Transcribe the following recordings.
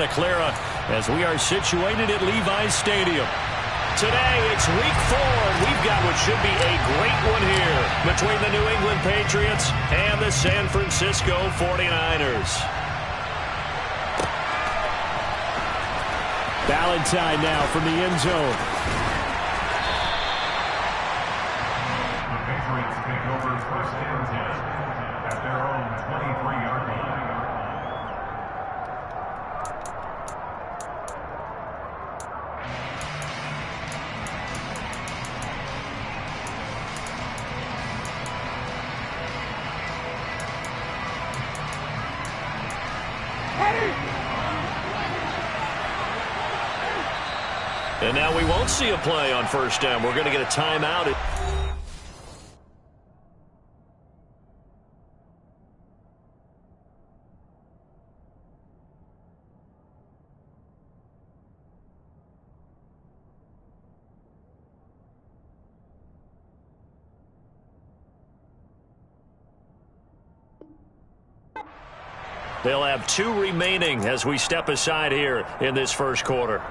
Santa Clara as we are situated at Levi's Stadium. Today, it's week 4, and we've got what should be a great one here between the New England Patriots and the San Francisco 49ers. Valentine now from the end zone. The Patriots take over first and 10 at their own 23-yard line. And now we won't see a play on first down. We're going to get a timeout. They'll have 2 remaining as we step aside here in this first quarter.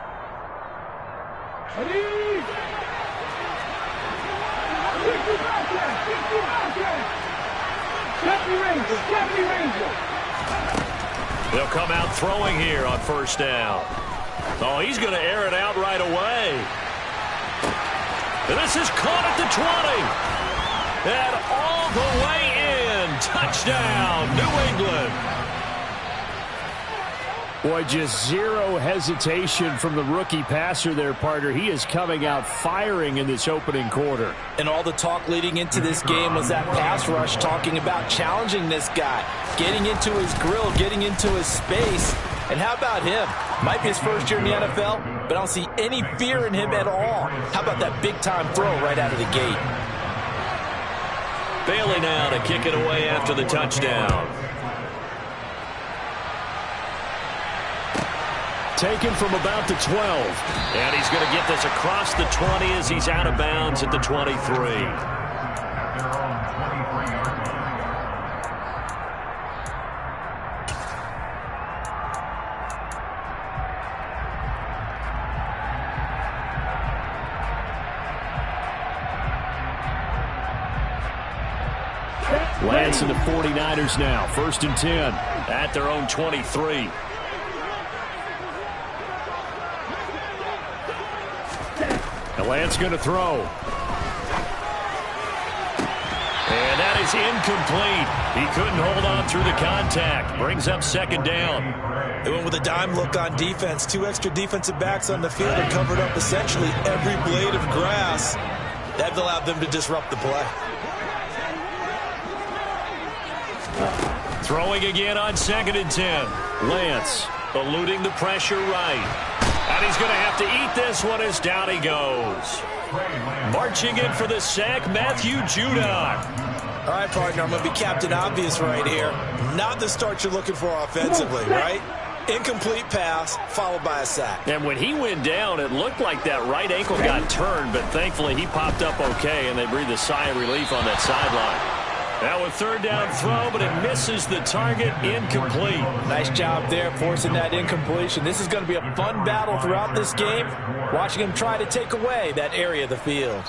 They'll come out throwing here on first down. Oh, he's going to air it out right away. And this is caught at the 20. And all the way in. Touchdown, New England. Boy, just zero hesitation from the rookie passer there, partner. He is coming out firing in this opening quarter. And all the talk leading into this game was that pass rush, talking about challenging this guy, getting into his grill, getting into his space. And how about him? Might be his first year in the NFL, but I don't see any fear in him at all. How about that big-time throw right out of the gate? Bailey now to kick it away after the touchdown. Taken from about the 12. And he's going to get this across the 20 as he's out of bounds at the 23. Lance and the 49ers now. 1st and 10 at their own 23. Lance going to throw. And that is incomplete. He couldn't hold on through the contact. Brings up 2nd down. They went with a dime look on defense. 2 extra defensive backs on the field and covered up essentially every blade of grass. That allowed them to disrupt the play. Throwing again on 2nd and 10. Lance eluding the pressure right. And he's going to have to eat this one as down he goes. Marching in for the sack, Matthew Judon. All right, partner, I'm going to be Captain Obvious right here. Not the start you're looking for offensively, right? Incomplete pass, followed by a sack. And when he went down, it looked like that right ankle got turned, but thankfully he popped up okay, and they breathed a sigh of relief on that sideline. Now a 3rd down throw, but it misses the target. Incomplete. Nice job there forcing that incompletion. This is going to be a fun battle throughout this game, watching him try to take away that area of the field.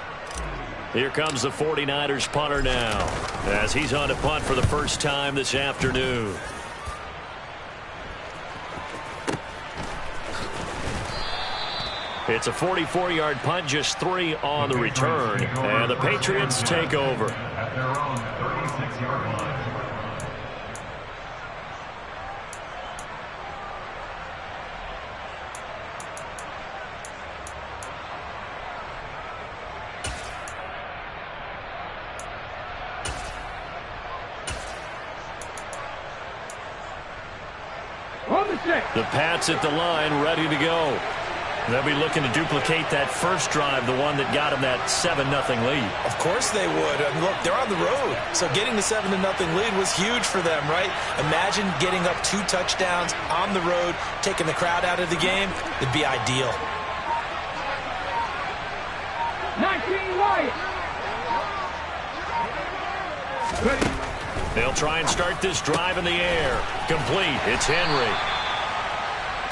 Here comes the 49ers punter now as he's on to punt for the first time this afternoon. It's a 44-yard punt, just 3 on the return, and the Patriots take over. At their own 36-yard line. The Pats at the line, ready to go. They'll be looking to duplicate that first drive, the one that got them that 7-0 lead. Of course they would. I mean, look, they're on the road. So getting the 7-0 lead was huge for them, right? Imagine getting up 2 touchdowns on the road, taking the crowd out of the game. It'd be ideal. 19 Wyatt. They'll try and start this drive in the air. Complete. It's Henry.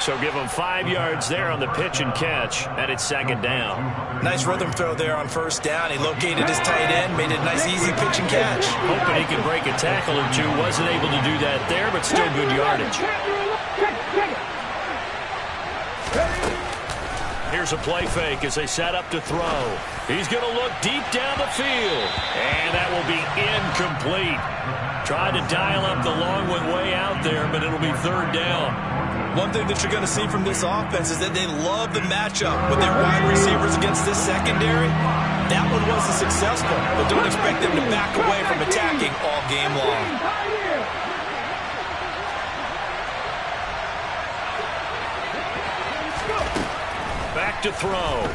So give them 5 yards there on the pitch and catch, and it's second down. Nice rhythm throw there on first down. He located his tight end, made it a nice easy pitch and catch. Hoping he could break a tackle or two. Wasn't able to do that there, but still good yardage. Here's a play fake as they set up to throw. He's going to look deep down the field, and that will be incomplete. Tried to dial up the long one way out there, but it'll be third down. One thing that you're going to see from this offense is that they love the matchup with their wide receivers against this secondary. That one wasn't successful, but don't expect them to back away from attacking all game long. Back to throw.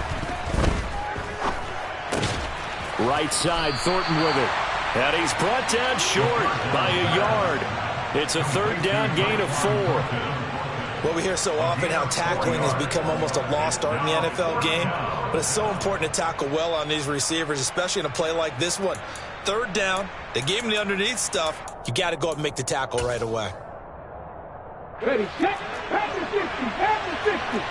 Right side, Thornton with it. And he's brought down short by a yard. It's a third down gain of 4. Well, we hear so often how tackling has become almost a lost art in the NFL game, but it's so important to tackle well on these receivers, especially in a play like this one. Third down, they gave him the underneath stuff. You got to go up and make the tackle right away. Ready, set, pass the 60, pass the 60.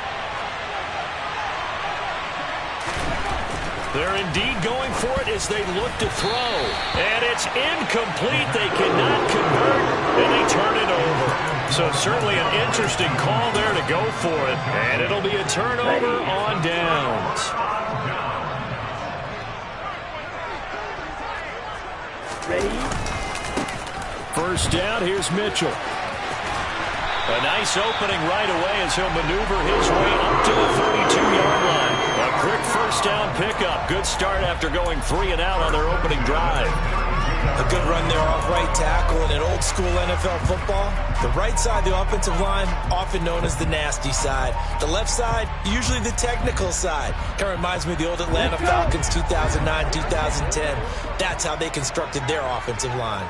They're indeed going for it as they look to throw. And it's incomplete. They cannot convert, and they turn it over. So certainly an interesting call there to go for it. And it'll be a turnover on downs. Ready? First down, here's Mitchell. A nice opening right away as he'll maneuver his way up to the 32-yard line. A quick first down pickup. Good start after going 3 and out on their opening drive. A good run there off right tackle in an old-school NFL football. The right side of the offensive line, often known as the nasty side. The left side, usually the technical side. Kind of reminds me of the old Atlanta Falcons 2009-2010. That's how they constructed their offensive line.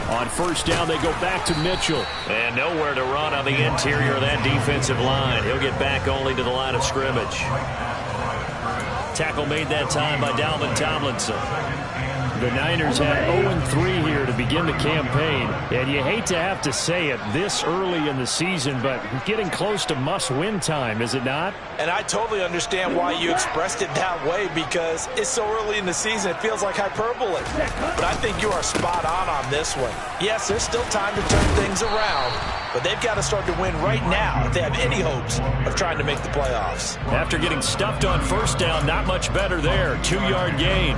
On first down, they go back to Mitchell. And nowhere to run on the interior of that defensive line. He'll get back only to the line of scrimmage. Tackle made that time by Dalvin Tomlinson. The Niners had 0-3 here to begin the campaign. And you hate to have to say it this early in the season, but getting close to must-win time, is it not? And I totally understand why you expressed it that way, because it's so early in the season, it feels like hyperbole. But I think you are spot on this one. Yes, there's still time to turn things around, but they've got to start to win right now if they have any hopes of trying to make the playoffs. After getting stuffed on first down, not much better there. 2-yard gain.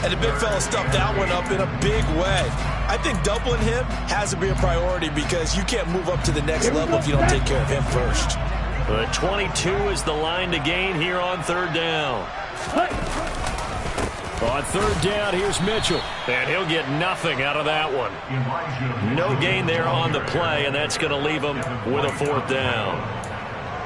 And the big fella stuffed that one up in a big way. I think doubling him has to be a priority because you can't move up to the next level if you don't take care of him first. 22 is the line to gain here on third down. On third down, here's Mitchell. And he'll get nothing out of that one. No gain there on the play, and that's going to leave him with a fourth down.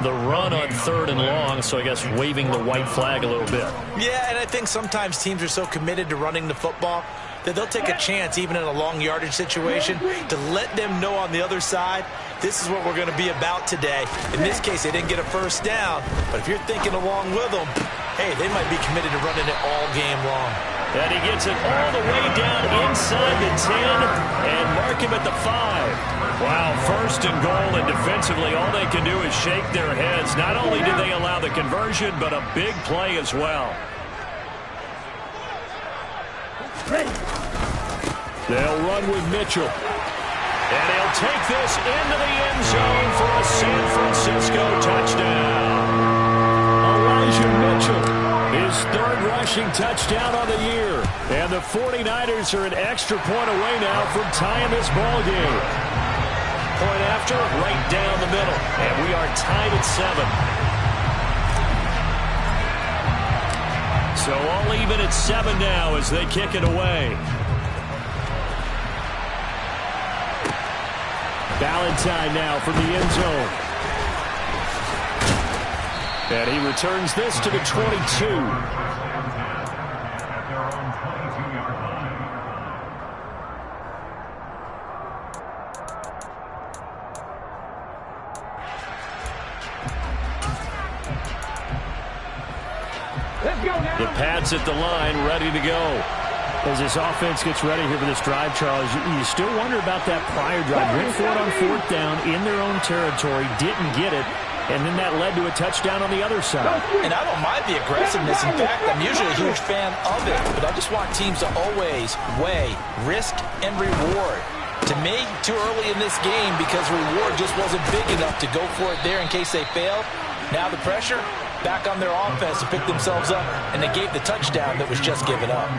The run on third and long, so I guess waving the white flag a little bit. Yeah, and I think sometimes teams are so committed to running the football that they'll take a chance, even in a long yardage situation, to let them know on the other side, this is what we're going to be about today. In this case, they didn't get a first down, but if you're thinking along with them, hey, they might be committed to running it all game long. And he gets it all the way down inside the 10 and mark him at the 5. Wow, first and goal, and defensively all they can do is shake their heads. Not only did they allow the conversion, but a big play as well. They'll run with Mitchell. And he'll take this into the end zone for a San Francisco touchdown. Elijah Mitchell, his third rushing touchdown of the year. And the 49ers are an extra point away now from tying this ball game. Point after, right down the middle. And we are tied at 7. So all even at 7 now as they kick it away. Valentine now from the end zone. And he returns this to the 22. The Pats at the line, ready to go. As this offense gets ready here for this drive, Charles, you still wonder about that prior drive. Went for it on 4th down in their own territory, didn't get it, and then that led to a touchdown on the other side. And I don't mind the aggressiveness. In fact, I'm usually a huge fan of it, but I just want teams to always weigh risk and reward. To me, too early in this game because reward just wasn't big enough to go for it there in case they failed. Now the pressure back on their offense to pick themselves up, and they gave the touchdown that was just given up.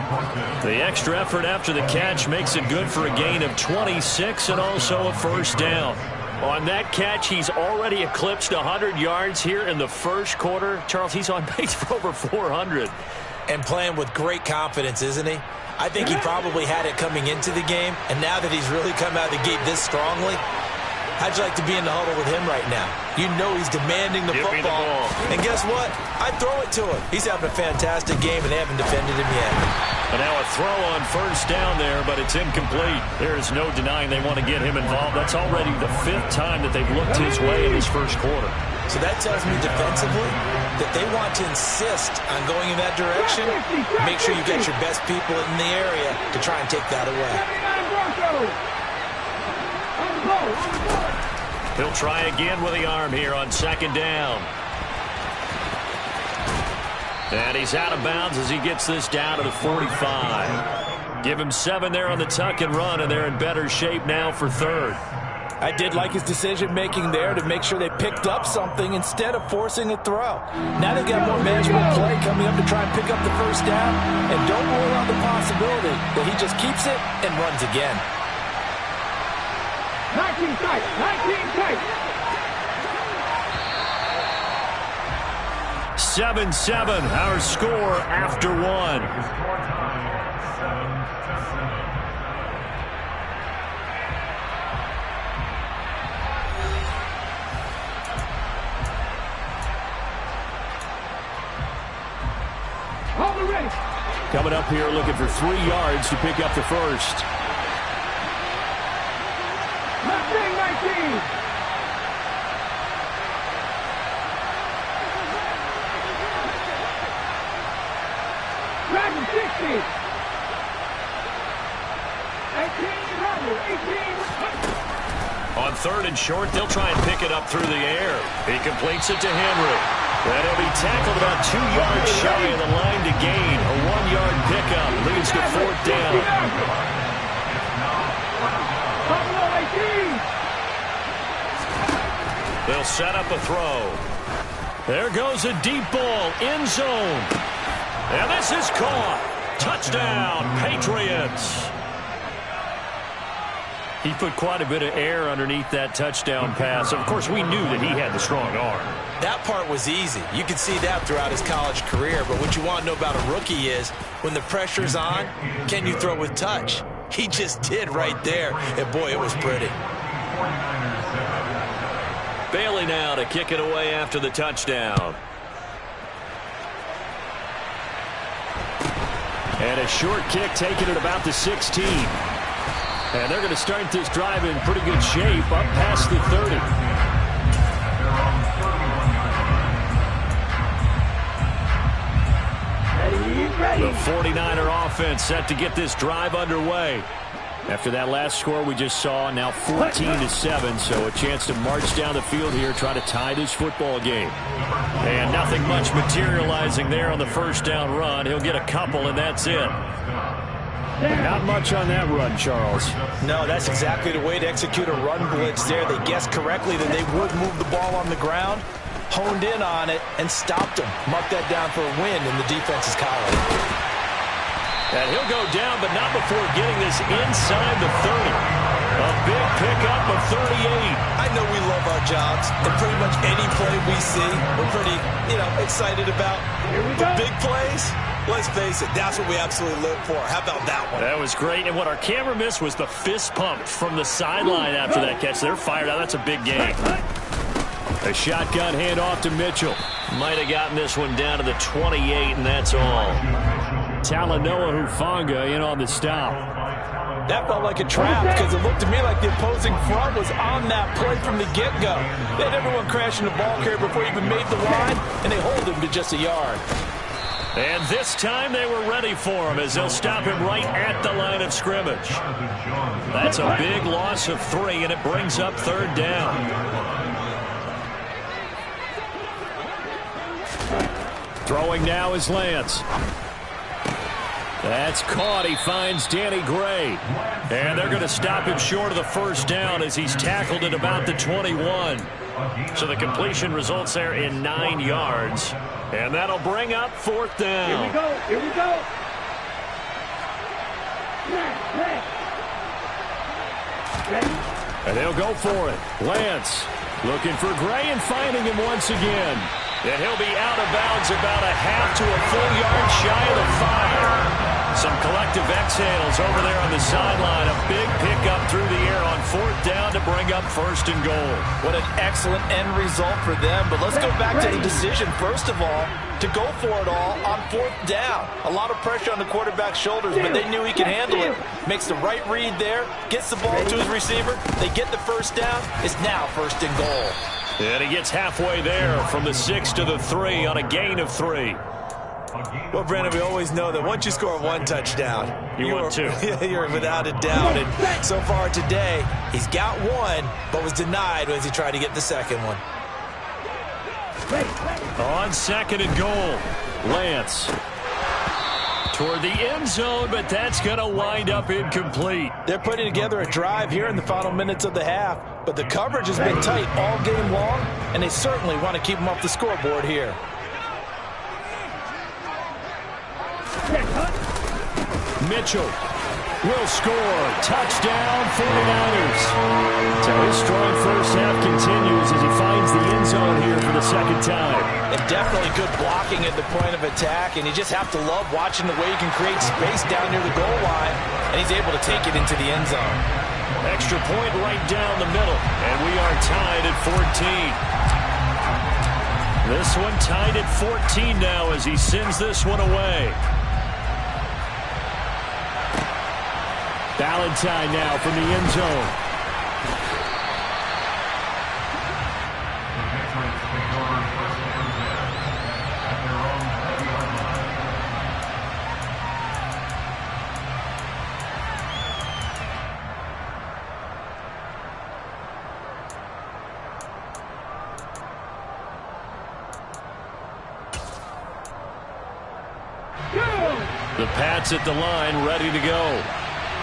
The extra effort after the catch makes it good for a gain of 26 and also a 1st down. On that catch, he's already eclipsed 100 yards here in the first quarter. Charles, he's on pace for over 400. And playing with great confidence, isn't he? I think he probably had it coming into the game, and now that he's really come out of the gate this strongly, how'd you like to be in the huddle with him right now? You know he's demanding the football. And guess what? I'd throw it to him. He's having a fantastic game, and they haven't defended him yet. And now a throw on 1st down there, but it's incomplete. There is no denying they want to get him involved. That's already the 5th time that they've looked his way in this first quarter. So that tells me defensively that they want to insist on going in that direction. Make sure you get your best people in the area to try and take that away. He'll try again with the arm here on 2nd down. And he's out of bounds as he gets this down to the 45. Give him 7 there on the tuck and run, and they're in better shape now for 3rd. I did like his decision-making there to make sure they picked up something instead of forcing a throw. Now they've got more manageable play coming up to try and pick up the 1st down, and don't rule out the possibility that he just keeps it and runs again. 19 tight, 19 tight. 7-7, our score after 1. Coming up here looking for 3 yards to pick up the 1st. 19. Dragon 60. 18. On 3rd and short, they'll try and pick it up through the air. He completes it to Henry. And he'll be tackled about 2 yards shy of the line to gain. A 1-yard pickup leads to 4th down. They'll set up a throw. There goes a deep ball, end zone. And this is caught. Touchdown, Patriots. He put quite a bit of air underneath that touchdown pass. Of course, we knew that he had the strong arm. That part was easy. You could see that throughout his college career. But what you want to know about a rookie is when the pressure's on, can you throw with touch? He just did right there. And, boy, it was pretty. Bailey now to kick it away after the touchdown. And a short kick taken at about the 16. And they're going to start this drive in pretty good shape up past the 30. The 49er offense set to get this drive underway. After that last score we just saw, now 14-7, so a chance to march down the field here, try to tie this football game. And nothing much materializing there on the 1st down run. He'll get a couple, and that's it. Not much on that run, Charles. No, that's exactly the way to execute a run blitz there. They guessed correctly that they would move the ball on the ground, honed in on it, and stopped them. Mark that down for a win in the defense's column. And he'll go down, but not before getting this inside the 30. A big pickup of 38. I know we love our jobs, and pretty much any play we see, we're pretty, excited about. But big plays, let's face it, that's what we absolutely live for. How about that one? That was great, and what our camera missed was the fist pump from the sideline after that catch. They're fired out. That's a big game. A shotgun handoff to Mitchell. Might have gotten this one down to the 28, and that's all. Talanoa Hufanga in on the stop. That felt like a trap because it looked to me like the opposing front was on that play from the get-go. They had everyone crashing the ball carrier before he even made the line, and they hold him to just a yard. And this time they were ready for him as they'll stop him right at the line of scrimmage. That's a big loss of 3, and it brings up 3rd down. Throwing now is Lance. That's caught. He finds Danny Gray. And they're going to stop him short of the 1st down as he's tackled at about the 21. So the completion results there in 9 yards. And that'll bring up 4th down. Here we go. Here we go. And they'll go for it. Lance looking for Gray and finding him once again. And he'll be out of bounds about a half to a full yard shy of the 5. Some collective exhales over there on the sideline. A big pickup through the air on 4th down to bring up 1st and goal. What an excellent end result for them. But let's go back to the decision, first of all, to go for it all on 4th down. A lot of pressure on the quarterback's shoulders, but they knew he could handle it. Makes the right read there, gets the ball to his receiver. They get the 1st down. It's now 1st and goal. And he gets halfway there from the 6 to the 3 on a gain of 3. Well, Brandon, we always know that once you score 1 touchdown, you want 2. You're without a doubt. And so far today, he's got 1, but was denied as he tried to get the 2nd one. On 2nd and goal, Lance toward the end zone, but that's going to wind up incomplete. They're putting together a drive here in the final minutes of the half, but the coverage has been tight all game long, and they certainly want to keep them off the scoreboard here. Mitchell will score. Touchdown, 49ers. So his strong first half continues as he finds the end zone here for the 2nd time. And definitely good blocking at the point of attack, and you just have to love watching the way he can create space down near the goal line, and he's able to take it into the end zone. Extra point right down the middle, and we are tied at 14. This one tied at 14 now as he sends this one away. Valentine now from the end zone. The Pats at the line, ready to go.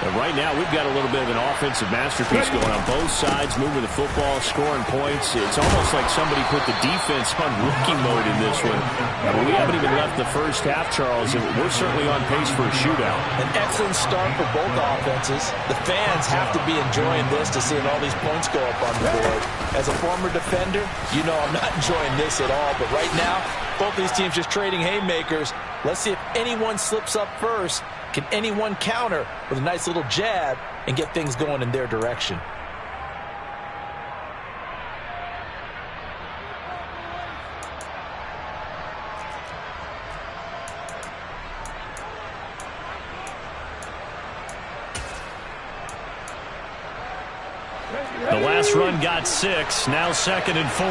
And right now, we've got a little bit of an offensive masterpiece going on both sides, moving the football, scoring points. It's almost like somebody put the defense on rookie mode in this one. But we haven't even left the first half, Charles, and we're certainly on pace for a shootout. An excellent start for both offenses. The fans have to be enjoying this to seeing all these points go up on the board. As a former defender, you know I'm not enjoying this at all. But right now, both these teams just trading haymakers. Let's see if anyone slips up first. Can anyone counter with a nice little jab and get things going in their direction? The last run got 6, now 2nd and 4.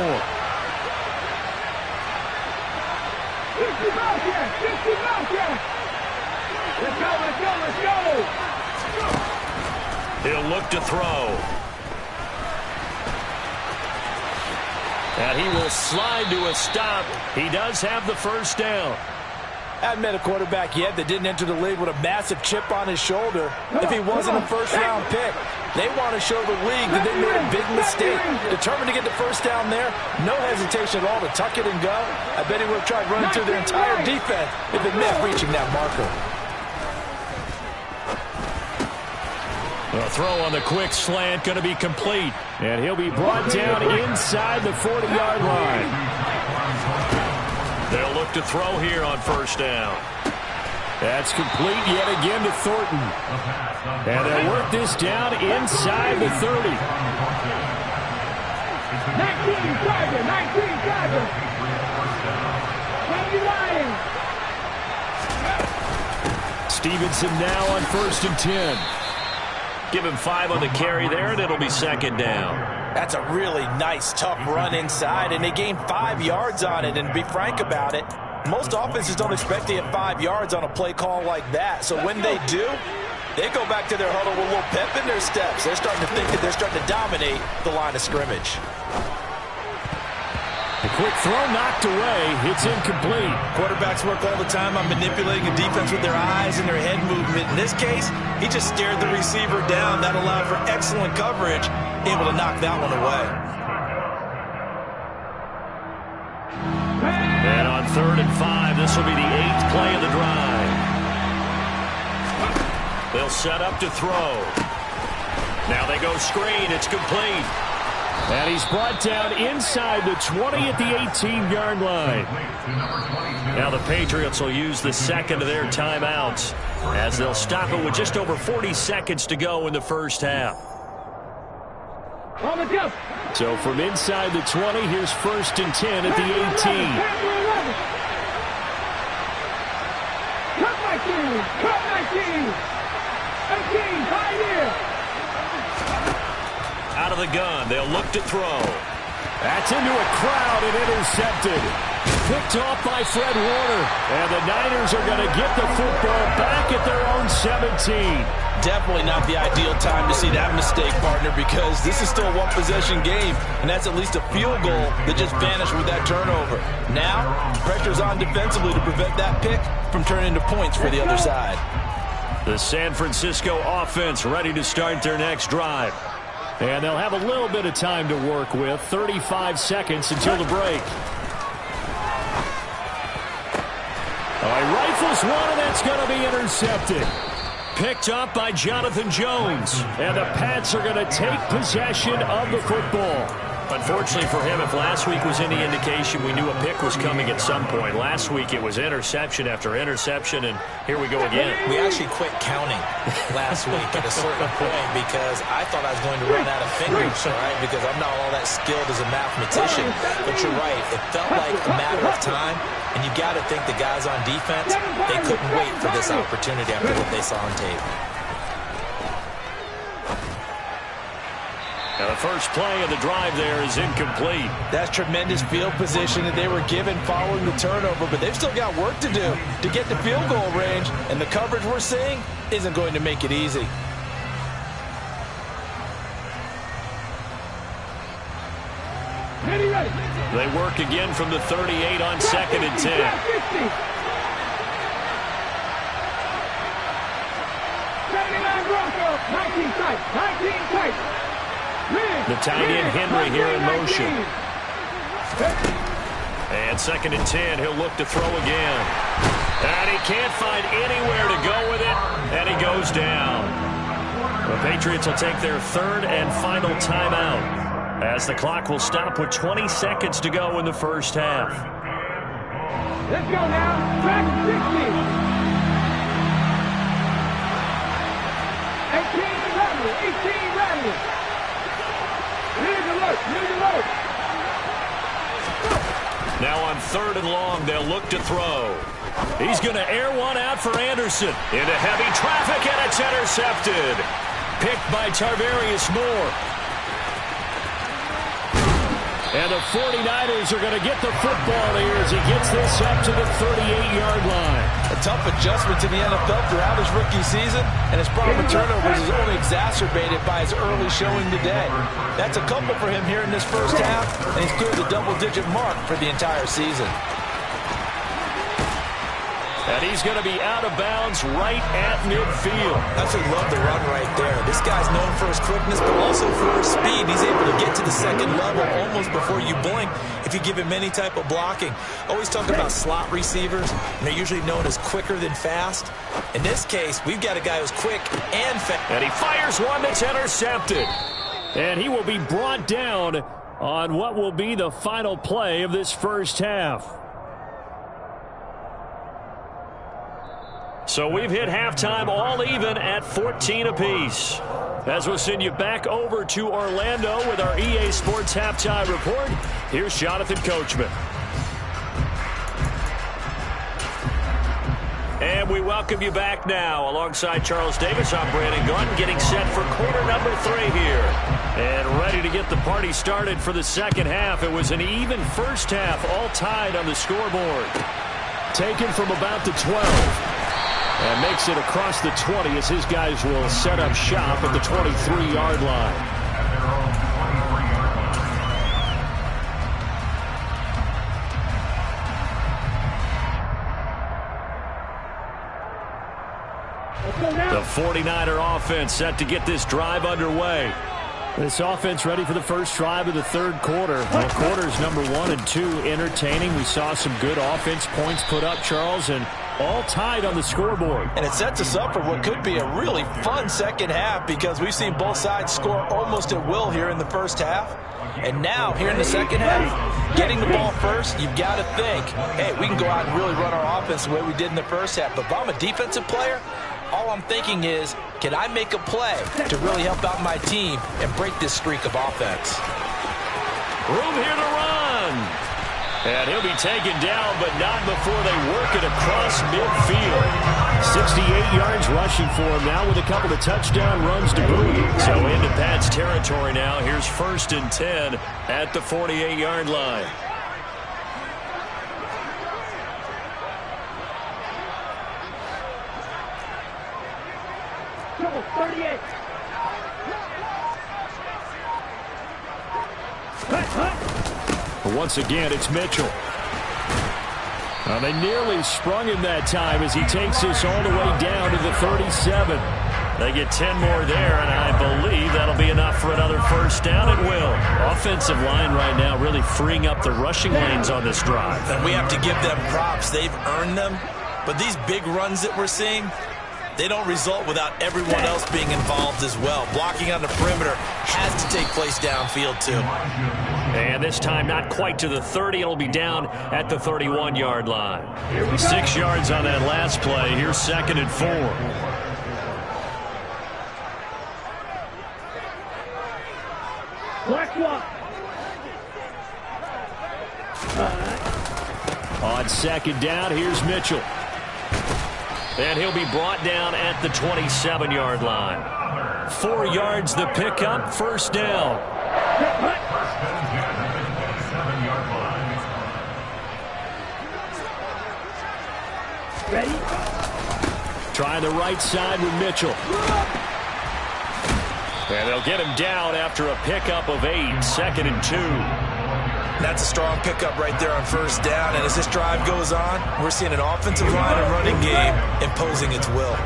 Let's go, let's go, let's go! He'll look to throw. And he will slide to a stop. He does have the 1st down. I haven't met a quarterback yet that didn't enter the league with a massive chip on his shoulder if he wasn't a first-round pick. They want to show the league that they made a big mistake. Determined to get the 1st down there. No hesitation at all to tuck it and go. I bet he would have tried running through their entire defense if it meant reaching that marker. The throw on the quick slant going to be complete. And he'll be brought down inside the 40-yard line. They'll look to throw here on 1st down. That's complete yet again to Thornton. And they'll work this down inside the 30. 19 Tiger, 19 Tiger. 20 Lions. Stevenson now on 1st and 10. Give him 5 on the carry there, and it'll be 2nd down. That's a really nice, tough run inside, and they gained 5 yards on it. And to be frank about it, Most offenses don't expect to get 5 yards on a play call like that. So when they do, they go back to their huddle with a little pep in their steps. They're starting to think that they're starting to dominate the line of scrimmage. The quick throw knocked away. It's incomplete. Quarterbacks work all the time on manipulating a defense with their eyes and their head movement. In this case, he just stared the receiver down. That allowed for excellent coverage, able to knock that one away. And on 3rd and 5, this will be the 8th play of the drive. They'll set up to throw. Now they go screen. It's complete. And he's brought down inside the 20 at the 18-yard line. Now the Patriots will use the second of their timeouts as they'll stop it with just over 40 seconds to go in the first half. So from inside the 20, here's 1st and 10 at the 18. Cut my team. 18, right here. Out of the gun, they'll look to throw. That's into a crowd and intercepted. Picked off by Fred Warner. And the Niners are going to get the football back at their own 17. Definitely not the ideal time to see that mistake, partner, because this is still a one-possession game, and that's at least a field goal that just vanished with that turnover. Now, pressure's on defensively to prevent that pick from turning into points for the other side. The San Francisco offense ready to start their next drive. And they'll have a little bit of time to work with. 35 seconds until the break. He rifles one, and that's going to be intercepted. Picked up by Jonathan Jones. And the Pats are going to take possession of the football. Unfortunately for him, if last week was any indication, we knew a pick was coming at some point. Last week it was interception after interception, and here we go again. We actually quit counting last week at a certain point because I thought I was going to run out of fingers, all right, because I'm not all that skilled as a mathematician. But you're right, it felt like a matter of time, and you got to think the guys on defense, they couldn't wait for this opportunity after what they saw on tape. Now the first play of the drive there is incomplete. That's tremendous field position that they were given following the turnover, but they've still got work to do to get to field goal range, and the coverage we're seeing isn't going to make it easy. They work again from the 38 on 2nd and 10. 79 Broncos, 19 tight, 19 tight. The tight end Henry here in motion. And 2nd and 10, he'll look to throw again. And he can't find anywhere to go with it, and he goes down. The Patriots will take their 3rd and final timeout as the clock will stop with 20 seconds to go in the first half. Let's go now. Track 60. 18 Rattler, 18 Rattler. Now on 3rd and long, they'll look to throw. He's going to air one out for Anderson. Into heavy traffic, and it's intercepted. Picked by Tarvarius Moore. And the 49ers are going to get the football here as he gets this up to the 38-yard line. A tough adjustment to the NFL throughout his rookie season, and his problem with turnovers is only exacerbated by his early showing today. That's a couple for him here in this first half, and he's cleared the double-digit mark for the entire season. And he's going to be out of bounds right at midfield. That's what I love the run right there. This guy's known for his quickness, but also for his speed. He's able to get to the second level almost before you blink if you give him any type of blocking. Always talk about slot receivers, and they're usually known as quicker than fast. In this case, we've got a guy who's quick and fast. And he fires one that's intercepted. And he will be brought down on what will be the final play of this first half. So we've hit halftime all even at 14 apiece. As we'll send you back over to Orlando with our EA Sports Halftime Report, here's Jonathan Coachman. And we welcome you back now. Alongside Charles Davis, I'm Brandon Gunn, getting set for quarter number 3 here. And ready to get the party started for the second half. It was an even first half, all tied on the scoreboard. Taken from about the 12. And makes it across the 20 as his guys will set up shop at the 23-yard line. The 49er offense set to get this drive underway. This offense ready for the first drive of the third quarter. Well, quarters number 1 and 2 entertaining. We saw some good offense points put up, Charles, and all tied on the scoreboard. And it sets us up for what could be a really fun second half because we've seen both sides score almost at will here in the first half. And now, here in the second half, getting the ball first, you've got to think, hey, we can go out and really run our offense the way we did in the first half. But if I'm a defensive player, all I'm thinking is, can I make a play to really help out my team and break this streak of offense? Room here to run. And he'll be taken down, but not before they work it across midfield. 68 yards rushing for him now with a couple of touchdown runs to boot. So into Pat's territory now. Here's 1st and 10 at the 48-yard line. Trouble 38. But once again, it's Mitchell. They nearly sprung him that time as he takes this all the way down to the 37. They get 10 more there, and I believe that'll be enough for another first down. It will. Offensive line right now really freeing up the rushing lanes on this drive. And we have to give them props. They've earned them. But these big runs that we're seeing, they don't result without everyone else being involved as well. Blocking on the perimeter has to take place downfield, too. And this time not quite to the 30. It'll be down at the 31-yard line. 6 yards on that last play. Here's 2nd and 4. Black one. On 2nd down, here's Mitchell. And he'll be brought down at the 27-yard line. 4 yards the pickup, 1st down. Ready? Trying the right side with Mitchell. And they'll get him down after a pickup of 8, 2nd and 2. That's a strong pickup right there on 1st down. And as this drive goes on, we're seeing an offensive line and running game imposing its will.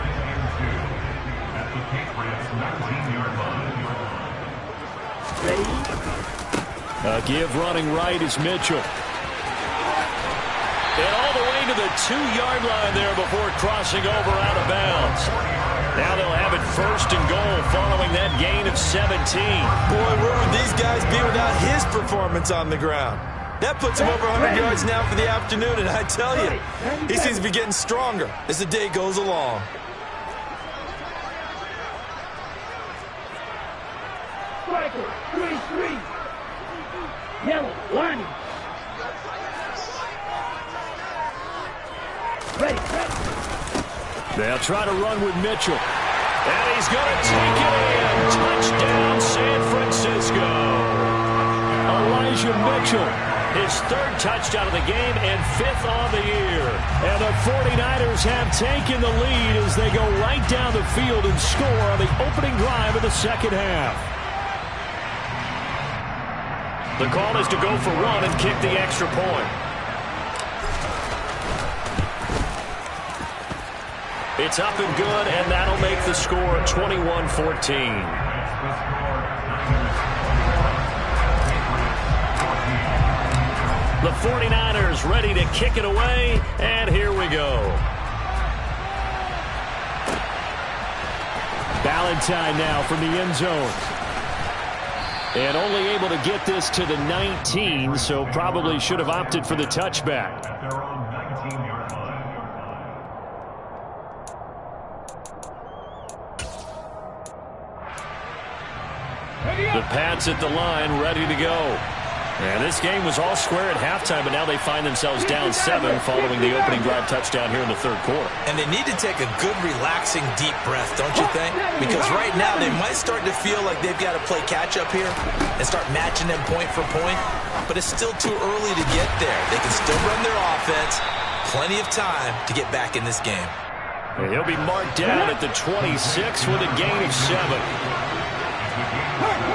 Give running right is Mitchell. And all the way to the 2-yard line there before crossing over out of bounds. Now they'll have it 1st and goal following that gain of 17. Boy, where would these guys be without his performance on the ground? That puts him over 100 yards now for the afternoon, and I tell you, he seems to be getting stronger as the day goes along. Striker, 3-3. Yellow, lining. Ready. They'll try to run with Mitchell. And he's going to take it in. Touchdown, San Francisco. Elijah Mitchell, his 3rd touchdown of the game and 5th on the year. And the 49ers have taken the lead as they go right down the field and score on the opening drive of the second half. The call is to go for 1 and kick the extra point. It's up and good, and that'll make the score 21-14. The 49ers ready to kick it away, and here we go. Valentine now from the end zone. And only able to get this to the 19, so probably should have opted for the touchback. The Pats at the line, ready to go. And this game was all square at halftime, but now they find themselves down 7 following the opening drive touchdown here in the 3rd quarter. And they need to take a good, relaxing, deep breath, don't you think? Because right now they might start to feel like they've got to play catch-up here and start matching them point for point. But it's still too early to get there. They can still run their offense, plenty of time to get back in this game. And he'll be marked down at the 26 with a gain of 7.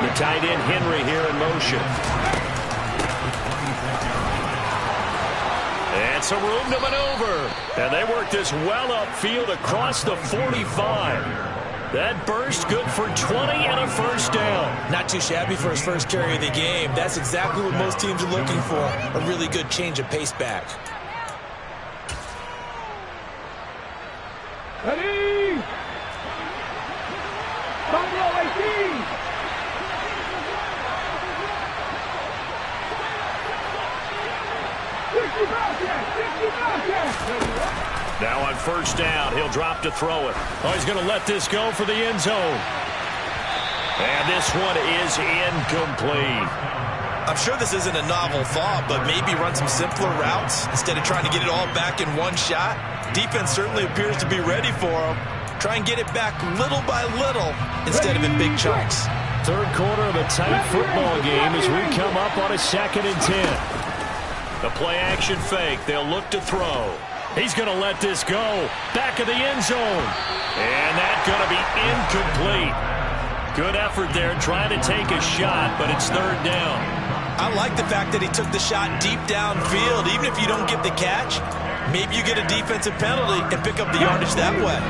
The tight end Henry here in motion. And some room to maneuver. And they work this well upfield across the 45. That burst good for 20 and a first down. Not too shabby for his first carry of the game. That's exactly what most teams are looking for. A really good change of pace back. Ready? Bundle 18. Now on first down, he'll drop to throw it. Oh, he's going to let this go for the end zone. And this one is incomplete. I'm sure this isn't a novel thought, but maybe run some simpler routes instead of trying to get it all back in one shot. Defense certainly appears to be ready for him. Try and get it back little by little instead of in big chunks. Third quarter of a tight football game as we come up on a 2nd and 10. The play action fake. They'll look to throw. He's going to let this go. Back of the end zone. And that's going to be incomplete. Good effort there trying to take a shot, but it's third down. I like the fact that he took the shot deep downfield. Even if you don't get the catch, maybe you get a defensive penalty and pick up the yardage that way.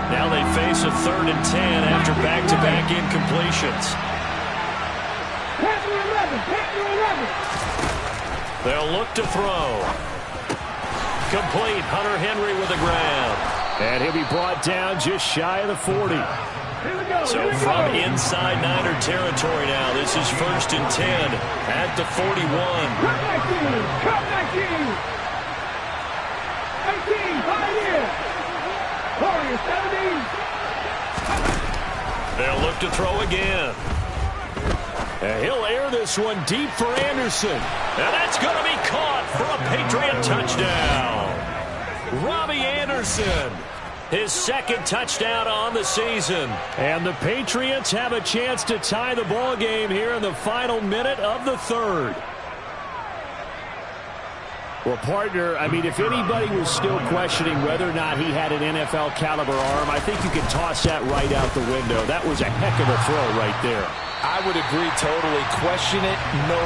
Now they face a 3rd and 10 after back-to-back incompletions. Panther 11. Panther 11. They'll look to throw. Complete. Hunter Henry with the ground. And he'll be brought down just shy of the 40. So from inside Niner territory now, this is 1st and 10 at the 41. Cut 19. Cut 19. 18. 5 years. Warriors 17. They'll look to throw again. And he'll air this one deep for Anderson. And that's going to be caught for a Patriot touchdown. Robbie Anderson, his 2nd touchdown on the season. And the Patriots have a chance to tie the ball game here in the final minute of the 3rd. Well, partner, I mean, if anybody was still questioning whether or not he had an NFL caliber arm, I think you can toss that right out the window. That was a heck of a throw right there. I would agree totally. Question it no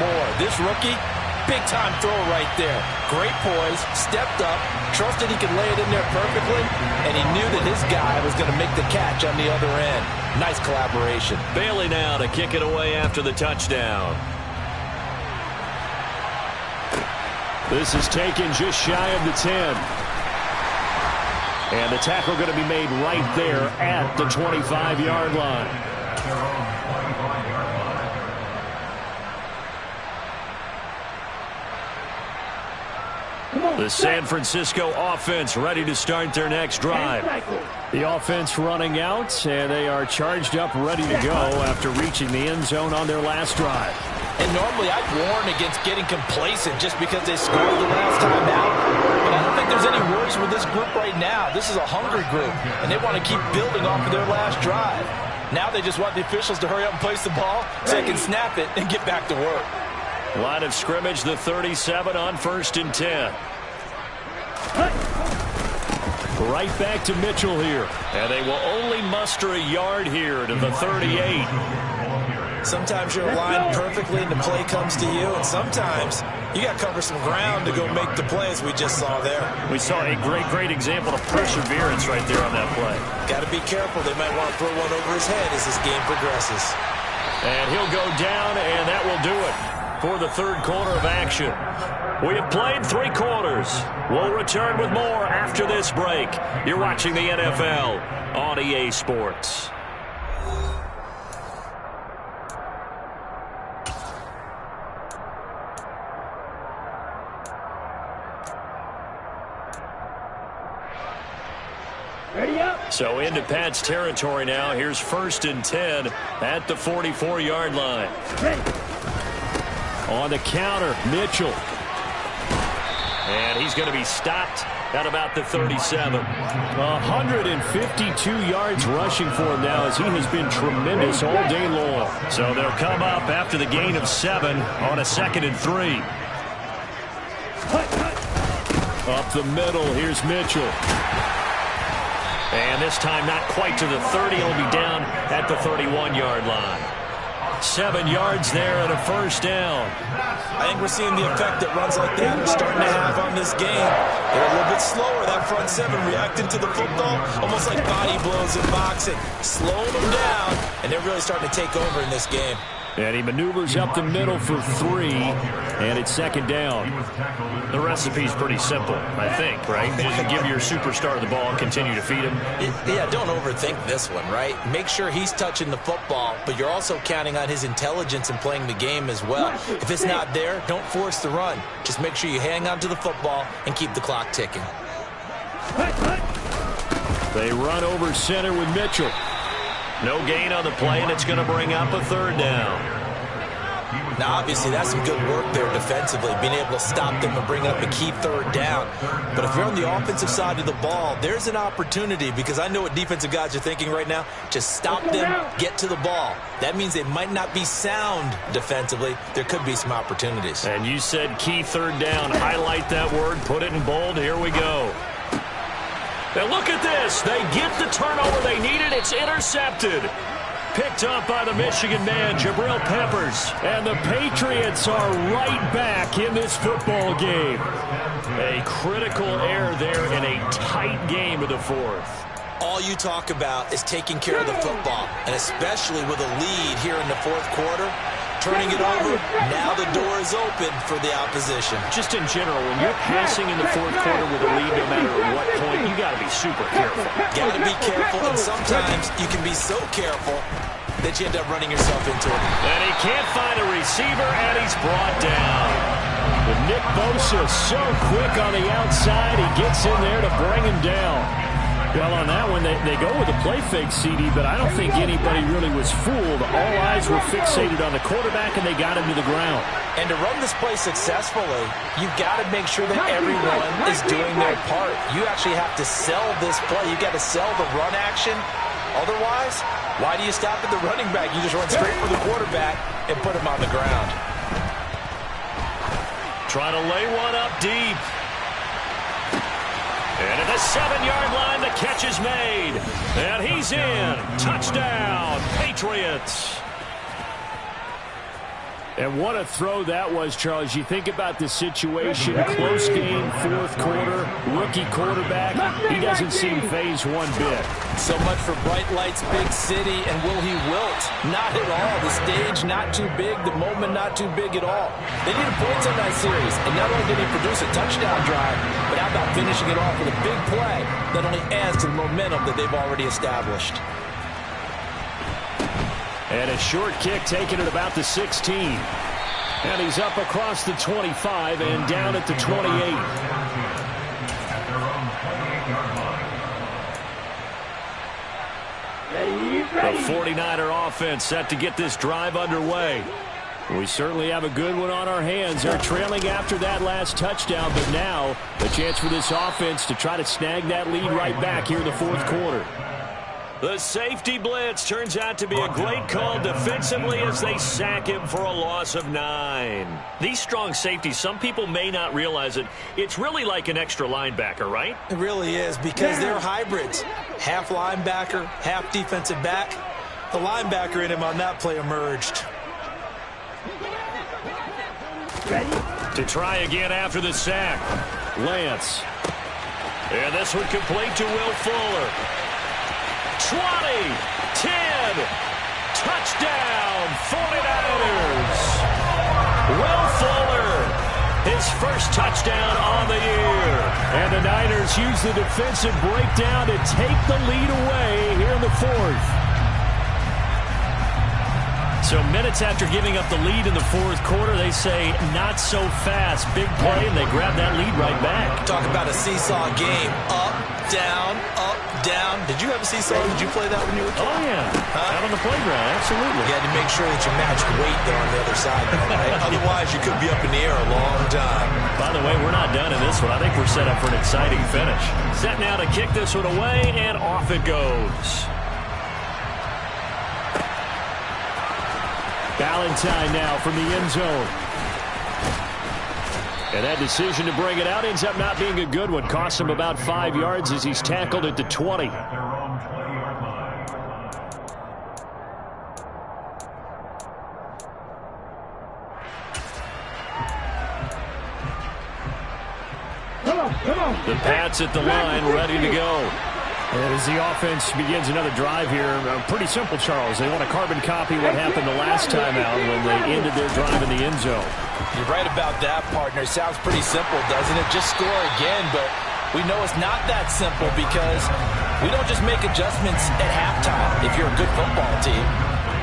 more. This rookie, big-time throw right there. Great poise, stepped up, trusted he could lay it in there perfectly, and he knew that his guy was going to make the catch on the other end. Nice collaboration. Bailey now to kick it away after the touchdown. This is taken just shy of the 10. And the tackle going to be made right there at the 25-yard line. The San Francisco offense ready to start their next drive. The offense running out, and they are charged up, ready to go after reaching the end zone on their last drive. And normally I'd warn against getting complacent just because they scored the last time out. But I don't think there's any worries with this group right now. This is a hungry group, and they want to keep building off of their last drive. Now they just want the officials to hurry up and place the ball so they can snap it and get back to work. Line of scrimmage, the 37 on 1st and 10. Right back to Mitchell here. And they will only muster a yard here to the 38. Sometimes you're aligned perfectly and the play comes to you, and sometimes you got to cover some ground to go make the play, as we just saw there. We saw a great example of perseverance right there on that play. Got to be careful. They might want to throw one over his head as this game progresses. And he'll go down, and that will do it for the 3rd quarter of action. We have played 3 quarters. We'll return with more after this break. You're watching the NFL on EA Sports. So into Pat's territory now. Here's 1st and 10 at the 44-yard line. On the counter, Mitchell. And he's going to be stopped at about the 37. 152 yards rushing for him now, as he has been tremendous all day long. So they'll come up after the gain of 7 on a 2nd and 3. Up the middle, here's Mitchell. And this time not quite to the 30. He'll be down at the 31-yard line. 7 yards there and a first down. I think we're seeing the effect that runs like that are starting to have on this game. They're a little bit slower, that front seven, reacting to the football, almost like body blows in boxing. Slowing them down, and they're really starting to take over in this game. And he maneuvers up the middle for 3, and it's second down. The recipe's pretty simple, I think, right? Just give your superstar the ball and continue to feed him. Yeah, don't overthink this one, right? Make sure he's touching the football, but you're also counting on his intelligence in playing the game as well. If it's not there, don't force the run. Just make sure you hang on to the football and keep the clock ticking. They run over center with Mitchell. No gain on the play, and it's going to bring up a third down. Now, obviously, that's some good work there defensively, being able to stop them and bring up a key third down. But if you're on the offensive side of the ball, there's an opportunity, because I know what defensive guys are thinking right now. Just stop them, get to the ball. That means they might not be sound defensively. There could be some opportunities. And you said key third down. Highlight that word, put it in bold. Here we go. And look at this. They get the turnover they needed. It's intercepted. Picked up by the Michigan man, Jabril Peppers. And the Patriots are right back in this football game. A critical error there in a tight game of the fourth. All you talk about is taking care of the football, and especially with a lead here in the fourth quarter. Turning it over, now the door is open for the opposition. Just in general, when you're passing in the fourth quarter with a lead, no matter at what point, you got to be super careful. Got to be careful, and sometimes you can be so careful that you end up running yourself into it. And he can't find a receiver, and he's brought down. But Nick Bosa so quick on the outside, he gets in there to bring him down. Well, on that one, they go with a play fake, CD, but I don't think anybody really was fooled. All eyes were fixated on the quarterback, and they got him to the ground. And to run this play successfully, you've got to make sure that everyone is doing their part. You actually have to sell this play. You've got to sell the run action. Otherwise, why do you stop at the running back? You just run straight for the quarterback and put him on the ground. Trying to lay one up deep. And at the 7-yard line, the catch is made. And he's in. Touchdown, Patriots. And what a throw that was, Charles. You think about the situation, close game, fourth quarter, rookie quarterback. He doesn't seem phased one bit. So much for bright lights, big city, and will he wilt? Not at all. The stage not too big, the moment not too big at all. They needed points on that series, and not only did he produce a touchdown drive, but how about finishing it off with a big play that only adds to the momentum that they've already established. And a short kick taken at about the 16. And he's up across the 25 and down at the 28. The 49er offense set to get this drive underway. We certainly have a good one on our hands. They're trailing after that last touchdown, but now a chance for this offense to try to snag that lead right back here in the fourth quarter. The safety blitz turns out to be a great call defensively as they sack him for a loss of 9. These strong safeties, some people may not realize it. It's really like an extra linebacker, right? It really is, because they're hybrids. Half linebacker, half defensive back. The linebacker in him on that play emerged. To try again after the sack. Lance. And this one complete to Will Fuller. 20, 10, touchdown, 49ers. Will Fuller, his first touchdown on the year. And the Niners use the defensive breakdown to take the lead away here in the fourth. So minutes after giving up the lead in the fourth quarter, they say not so fast. Big play, and they grab that lead right back. Talk about a seesaw game. Up, down, up, down. Did you have a seesaw? Did you play that when you were a kid? Oh, yeah. Out on the playground, absolutely. You had to make sure that you matched weight there on the other side, though, right? Otherwise, you could be up in the air a long time. By the way, we're not done in this one. I think we're set up for an exciting finish. Set now to kick this one away, and off it goes. Valentine now from the end zone. And that decision to bring it out ends up not being a good one. Costs him about 5 yards as he's tackled at the 20. At their own 20-yard line. Come on. The Pats at the line, ready to go. And as the offense begins another drive here, pretty simple, Charles. They want to carbon copy what happened the last time out when they ended their drive in the end zone. You're right about that, partner. Sounds pretty simple, doesn't it? Just score again, but we know it's not that simple because we don't just make adjustments at halftime if you're a good football team.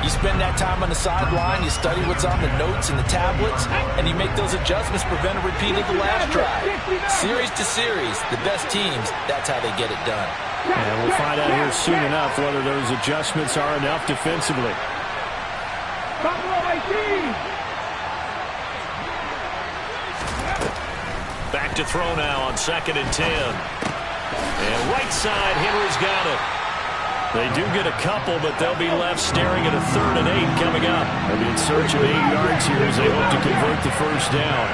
You spend that time on the sideline, you study what's on the notes and the tablets, and you make those adjustments, prevent a repeat of the last drive. Series to series, the best teams, that's how they get it done. And we'll find out here soon enough whether those adjustments are enough defensively. Back to throw now on 2nd and 10. And right side, Henry's got it. They do get a couple, but they'll be left staring at a 3rd and 8 coming up. They'll be in search of 8 yards here as they hope to convert the first down.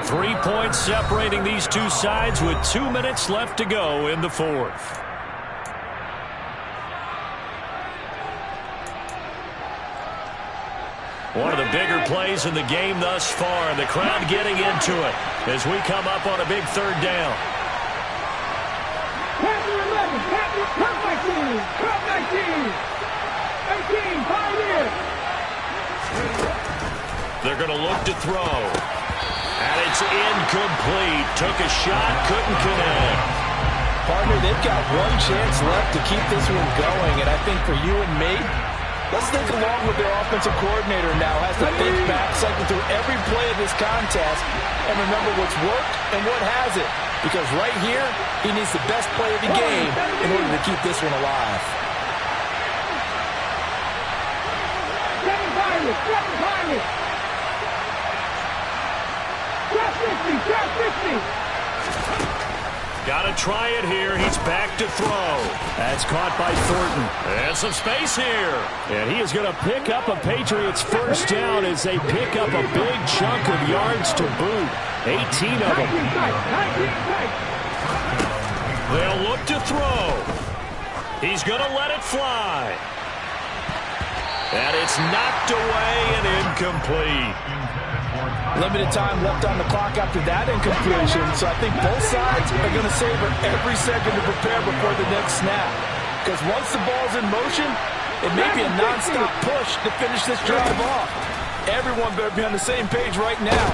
3 points separating these two sides with 2 minutes left to go in the 4th. One of the bigger plays in the game thus far. The crowd getting into it as we come up on a big 3rd down. They're going to look to throw. And it's incomplete. Took a shot, couldn't connect. Partner, they've got one chance left to keep this one going, and I think for you and me, let's think along with their offensive coordinator now. Has to think back, cycle through every play of this contest, and remember what's worked and what hasn't. Because right here, he needs the best play of the game in order to keep this one alive. Got to try it here. He's back to throw. That's caught by Thornton. And some space here. And he is going to pick up a Patriots first down as they pick up a big chunk of yards to boot. 18 of them. They'll look to throw. He's going to let it fly. And it's knocked away and incomplete. Limited time left on the clock after that incompletion, so I think both sides are going to savor every second to prepare before the next snap. Because once the ball's in motion, it may be a nonstop push to finish this drive off. Everyone better be on the same page right now.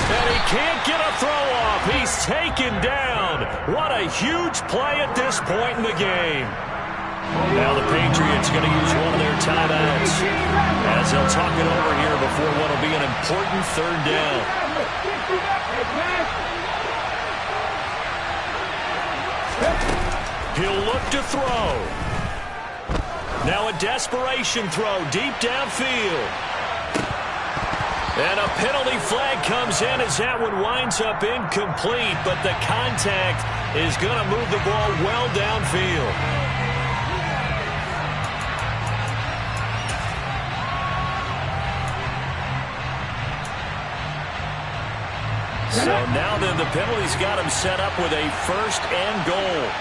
And he can't get a throw off. He's taken down. What a huge play at this point in the game. Now the Patriots going to use one of their timeouts as they'll talk it over here before what will be an important 3rd down. He'll look to throw. Now a desperation throw deep downfield. And a penalty flag comes in as that one winds up incomplete, but the contact is going to move the ball well downfield. So now then the penalty's got him set up with a 1st and goal.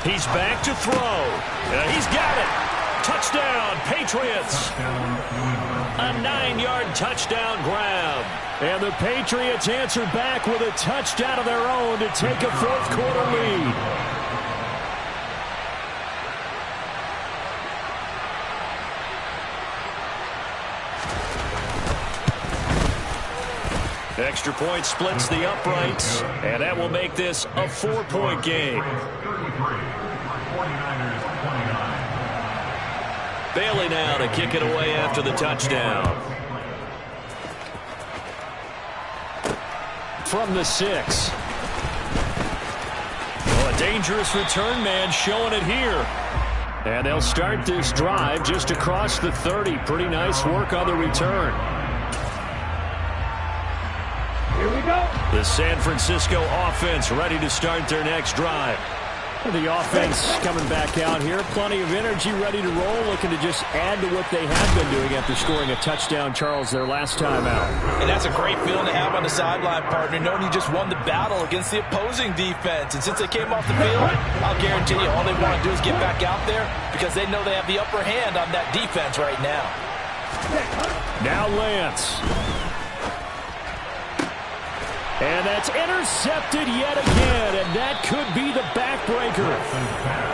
He's back to throw. He's got it. Touchdown, Patriots. A 9-yard touchdown grab. And the Patriots answer back with a touchdown of their own to take a 4th quarter lead. Extra point splits the uprights, and that will make this a 4-point game. Bailey now to kick it away after the touchdown. From the 6. Oh, a dangerous return man showing it here. And they'll start this drive just across the 30. Pretty nice work on the return. Here we go. The San Francisco offense ready to start their next drive. The offense coming back out here. Plenty of energy, ready to roll, looking to just add to what they have been doing after scoring a touchdown, Charles, their last time out. And that's a great feeling to have on the sideline, partner, knowing you just won the battle against the opposing defense. And since they came off the field, I'll guarantee you all they want to do is get back out there because they know they have the upper hand on that defense right now. Now Lance. And that's intercepted yet again, and that could be the backbreaker.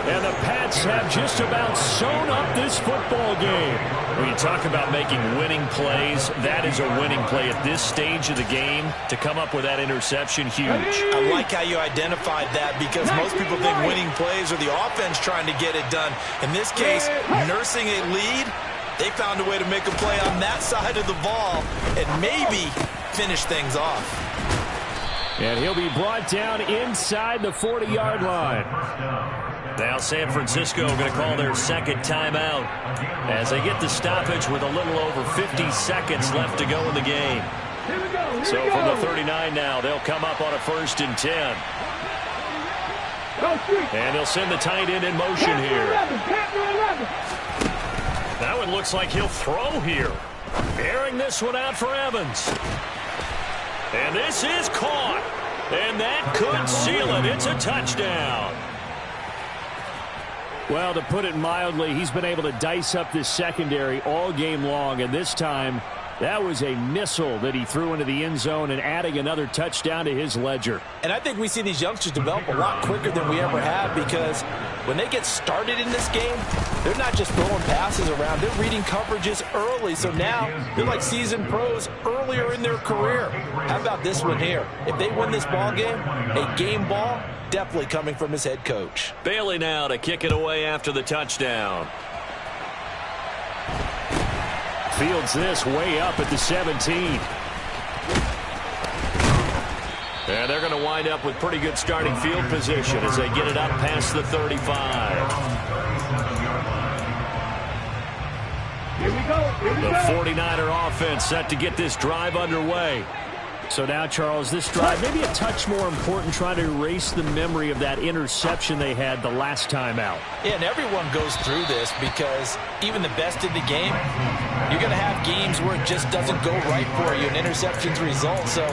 And the Pats have just about sewn up this football game. When you talk about making winning plays, that is a winning play at this stage of the game. To come up with that interception, huge. I like how you identified that because most people think winning plays are the offense trying to get it done. In this case, nursing a lead, they found a way to make a play on that side of the ball and maybe finish things off. And he'll be brought down inside the 40-yard line. Now San Francisco going to call their second timeout as they get the stoppage with a little over 50 seconds left to go in the game. So from the 39 now, they'll come up on a 1st and 10. And they'll send the tight end in motion here. That one looks like he'll throw here. Airing this one out for Evans. And this is caught. And that could seal it. It's a touchdown. Well, to put it mildly, he's been able to dice up this secondary all game long. And this time, that was a missile that he threw into the end zone and adding another touchdown to his ledger. And I think we see these youngsters develop a lot quicker than we ever have because when they get started in this game, they're not just throwing passes around. They're reading coverages early. So now they're like seasoned pros earlier in their career. How about this one here? If they win this ball game, a game ball, definitely coming from his head coach. Bailey now to kick it away after the touchdown. Fields this way up at the 17. And they're going to wind up with pretty good starting field position as they get it up past the 35. Here we go. The 49er offense set to get this drive underway. So now, Charles, this drive maybe a touch more important, trying to erase the memory of that interception they had the last time out. Yeah, and everyone goes through this because even the best in the game, you're going to have games where it just doesn't go right for you, and interceptions result. So,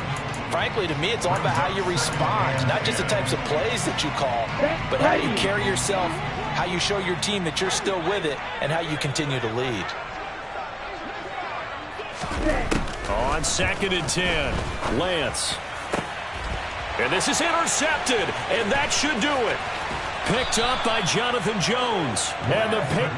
frankly, to me, it's all about how you respond, not just the types of plays that you call, but how you carry yourself, how you show your team that you're still with it, and how you continue to lead. On 2nd and 10, Lance. And this is intercepted, and that should do it. Picked up by Jonathan Jones. And the pick